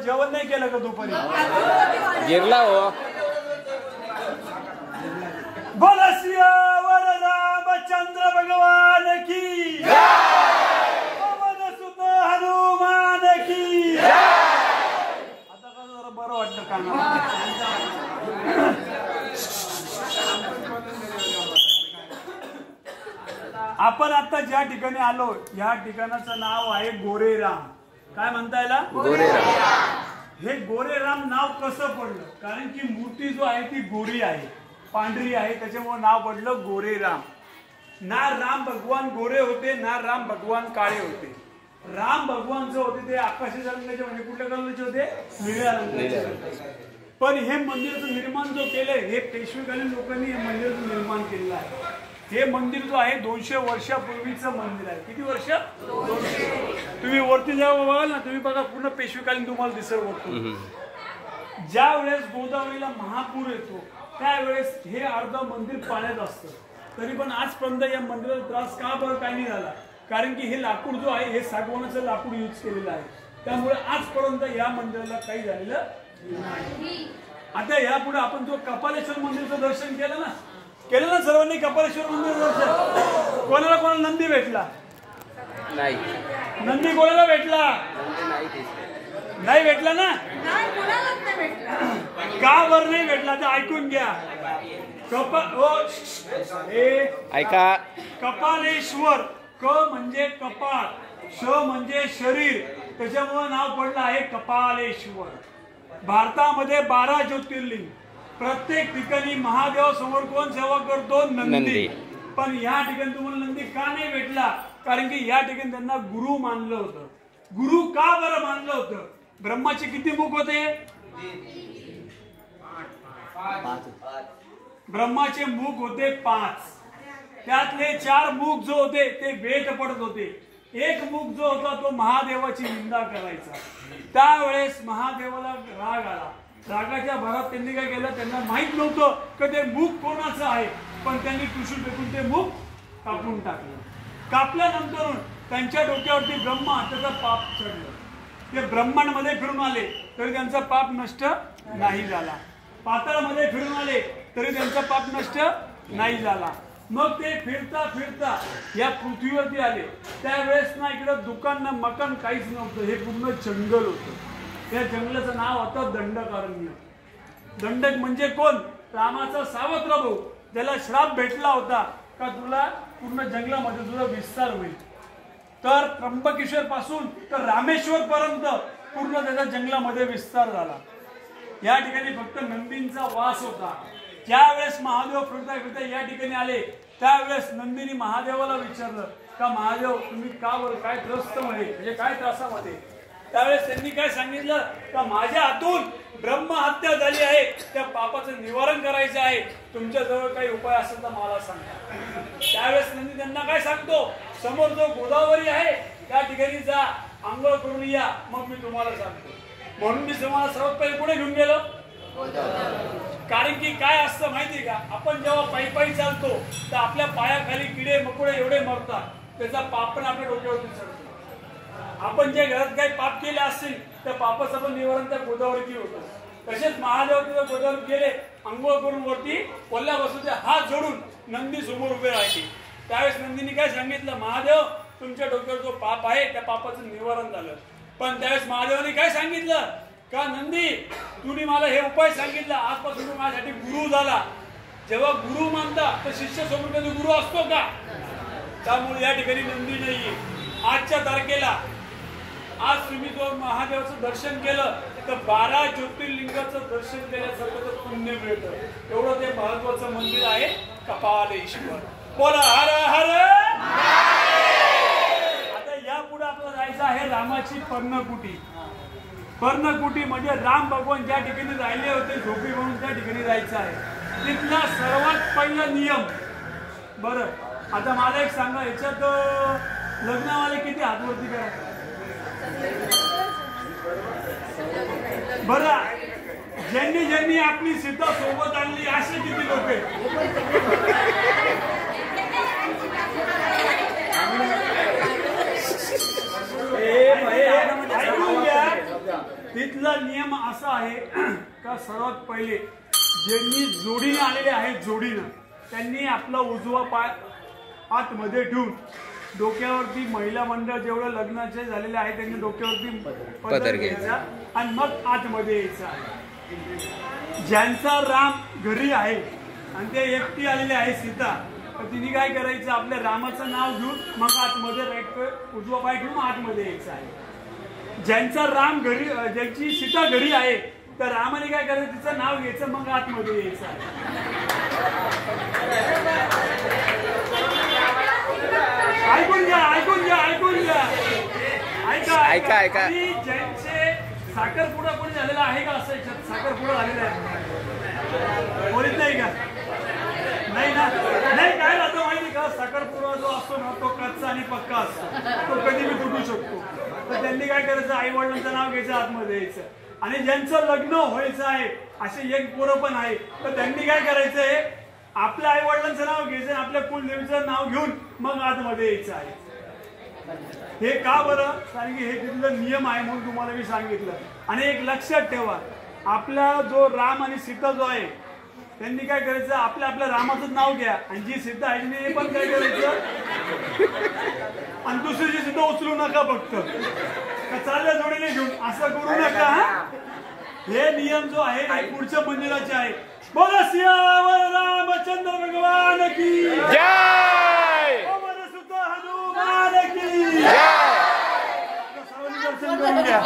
जेवण नाही केलं का दुपारी? गिरला हो. बोला सियावर रामचंद्र भगवान की पवन सुत हनुमान की. आता का जरा बरं वाटतं कानाला. आपण आता ज्या ठिकाणी आलो या ठिकाणाचं नाव आहे गोरेराम. काय म्हणता याला? गोरेराम. हे गोरेराम नाव कसं पडलं? कारण की मूर्ती जो आहे ती गोरी आहे, पांढरी आहे, त्याच्यामुळे नाव पडलं गोरेराम. ना राम भगवान गोरे होते ना राम भगवान काळे होते. राम भगवान जो होते ते आकाशी रंगाचे म्हणजे कुठल्या कलरचे होते? निळ्या रंगाचे. पण हे मंदिराचं निर्माण जो केलंय हे पेशवेकालीन लोकांनी हे मंदिराचं निर्माण केलेलं आहे. हे मंदिर जो आहे 200 वर्षापूर्वीचं मंदिर आहे. किती वर्ष? 200. तुम्ही वरती जेव्हा बघाल ना तुम्ही बघा पूर्ण पेशवेकालीन तुम्हाला दिसेल वरती. ज्या वेळेस गोदावरीला महापूर येतो त्यावेळेस हे अर्ध मंदिर पाण्यात असतं. तरी पण आजपर्यंत या मंदिराचा त्रास का बरं काही नाही झाला? कारण की हे लाकूड जो आहे हे सागवानाचं लाकूड यूज केलेलं आहे. त्यामुळे आजपर्यंत या मंदिराला काही झालेलं नाही. आता यापुढे आपण जो कपालेश्वर मंदिरचं दर्शन केलं ना सर्वांनी? कपालेश्वर मंदिर दर्शन कोणाला कोणाला नंदी भेटला नाही? नंदी कोणाला भेटला नाही? भेटला ना? का बरं नाही भेटला ते ऐकून घ्या. ऐका. कपालेश्वर, क म्हणजे कपाळ, श म्हणजे शरीर, त्याच्यामुळे नाव पडलं आहे कपालेश्वर. भारतामध्ये 12 ज्योतिर्लिंग. प्रत्येक ठिकाणी महादेवासमोर कोण सेवा करतो? नंदी. पण या ठिकाणी तुम्हाला नंदी का नाही भेटला? कारण की या ठिकाणी त्यांना गुरु मानलं होतं. गुरु का बरं मानलं होतं? ब्रह्माचे किती मुख होते? ब्रह्माचे मुख होते 5. त्यातले 4 मुख जो होते ते वेद पडत होते. एक मुख जो होता तो महादेवाची निंदा करायचा. त्यावेळेस महादेवाला राग आला. रागाच्या भरात त्यांनी काय केलं? त्यांना माहित नव्हतं की ते मुख कोणाचं आहे, पण त्यांनी त्रिशूळ फेकून ते मुख कापून टाकलं. कापल्यानंतर त्यांच्या डोक्यावरती ब्रह्मा त्याचा पाप चढलं. ते ब्रह्मांडमध्ये फिरून आले तरी त्यांचा पाप नष्ट नाही झाला. पाताळामध्ये फिरून आले तरी त्यांचा पाप नष्ट नाही झाला. मग ते फिरता फिरता या पृथ्वीवरती आले. त्यावेळेस ना इकडं दुकान ना मकान काहीच नव्हतं. हे पूर्ण जंगल होतं. त्या जंगलाचं नाव होतं दंडकारण्य. दंडक म्हणजे कोण? रामाचा सावत्र भाऊ. त्याला श्राप भेटला होता का तुला पूर्ण जंगलामध्ये तुझा विस्तार होईल. तर त्र्यंबकेश्वर पासून तर रामेश्वर पर्यंत पूर्ण त्याच्या जंगलामध्ये विस्तार झाला. या ठिकाणी फक्त नंदींचा वास होता. ज्या वेळेस महादेव फिरता फिरता या ठिकाणी आले त्यावेळेस नंदीने महादेवाला विचारलं का महादेव तुम्ही का बरं काय त्रस्त म्हणजे काय त्रासामध्ये? त्यावेळेस त्यांनी काय सांगितलं का माझ्या हातून ब्रह्महत्या झाली आहे, त्या पापाचं निवारण करायचं आहे, तुमच्या जवळ काही उपाय असेल तर मला सांगा. त्यावेळेस नंदी त्यांना काय सांगतो? समोर जो गोदावरी आहे त्या ठिकाणी जा, आंघोळ करून या, मग मी तुम्हाला सांगतो. म्हणून मी तुम्हाला सर्वात पहिले पुढे घेऊन गेलो. कारण की काय असतं माहितीये का? आपण जेव्हा पायी पायी चालतो तर आपल्या पायाखाली किडे मकोडे एवढे मरतात, त्याचा पाप पण आपल्या डोक्यावरती चढतो. आपण जे घरात काही पाप केले असतील त्या पापाचं पण निवारण त्या गोदावरीची होतं. तसेच महादेव तिथे गोदावरी गेले, आंघोळ करून वरती कोल्ह्या बसून हात जोडून नंदी समोर उभे राहिले. त्यावेळेस नंदीने काय सांगितलं? महादेव तुमच्या डोक्यावर जो पाप आहे त्या पापाचं निवारण झालं. पण त्यावेळेस महादेवाने काय सांगितलं का? नंदी तुम्ही मला हे उपाय सांगितला, आजपासून तू माझ्यासाठी गुरु झाला. जेव्हा गुरु मानता तर शिष्य सोबत कधी गुरु असतो का? त्यामुळे या ठिकाणी नंदी नाहीये. आजच्या तारखेला आज तुम्ही जो महादेवाचं दर्शन केलं तर 12 ज्योतिर्लिंगाचं दर्शन केल्यासारखं पुण्य मिळतं. एवढं ते महत्वाचं मंदिर आहे कपालेश्वर. बोला हर हर. आता यापुढे आपल्याला जायचं आहे रामाची पर्णकुटी. पर्णकुटी म्हणजे राम भगवान ज्या ठिकाणी राहिले होते झोपी म्हणून त्या ठिकाणी जायचं आहे. तिथला सर्वात पहिला नियम. बरं आता मला एक सांगा, याच्यात लग्नवाले किती हातवरती करा? बरं ज्यांनी ज्यांनी आपली सीता सोबत आणली असे किती लोक आहेत? ऐकून घ्या. तिथला तिथला नियम असा आहे का सर्वात पहिले ज्यांनी जोडीने आलेले आहेत जोडीनं त्यांनी आपला उजवा पाय आतमध्ये ठेवून डोक्यावरती महिला मंडळ जेवढं लग्नाचे झालेले आहे त्यांनी डोक्यावरती पदर घ्यायचा आणि मग आतमध्ये यायचा. ज्यांचा राम घरी आहे आणि ते एकटी आलेले आहे सीता तर तिने काय करायचं आपल्या रामाचं नाव घेऊन मग आतमध्ये राईट उजवा पाय ठेवून आतमध्ये यायचं आहे. ज्यांचा राम घरी ज्यांची सीता घरी आहे तर रामाने काय करायचं तिचं नाव घ्यायचं मग आतमध्ये यायचं आहे. ऐकून घ्या ऐकून घ्या ऐकून घ्या ऐका ऐका ऐका. ज्यांचे साखरपुडा कोणी झालेला आहे का असं याच्यात साखरपुडा झालेला आहे बोलीत नाही का नाही ना नाही काय राहतं माहिती का साखरपुडा जो असतो ना तो कच्चा आणि पक्का असतो तो कधी बी तुटू शकतो. तर त्यांनी काय करायचं आई वडिलांचं नाव घ्यायचं आतमध्ये यायचं आणि ज्यांचं लग्न व्हायचं आहे असे एक पोरं पण आहे तर त्यांनी काय करायचंय आपल्या आई वडिलांचं नाव घ्यायचं आपल्या कुलदेवीचं नाव घेऊन मग आतमध्ये यायचं आहे. हे का बरं कारण की हे तिथलं नियम आहे म्हणून तुम्हाला मी सांगितलं. आणि एक लक्षात ठेवा आपला जो राम आणि सीता जो आहे त्यांनी काय करायचं आपल्या आपल्या रामाचं नाव घ्या आणि जी सीता आहे तिने पण काय करायचं आणि दुसरीची सीता उचलू नका फक्त चालल्या जोडीने घेऊन असं करू नका. हे नियम जो आहे हे पुढच्या मंदिराचे आहे. बोला सियावर रामचंद्र भगवान की जय. सुत हनुमान की जय. दर्शन करून घ्या.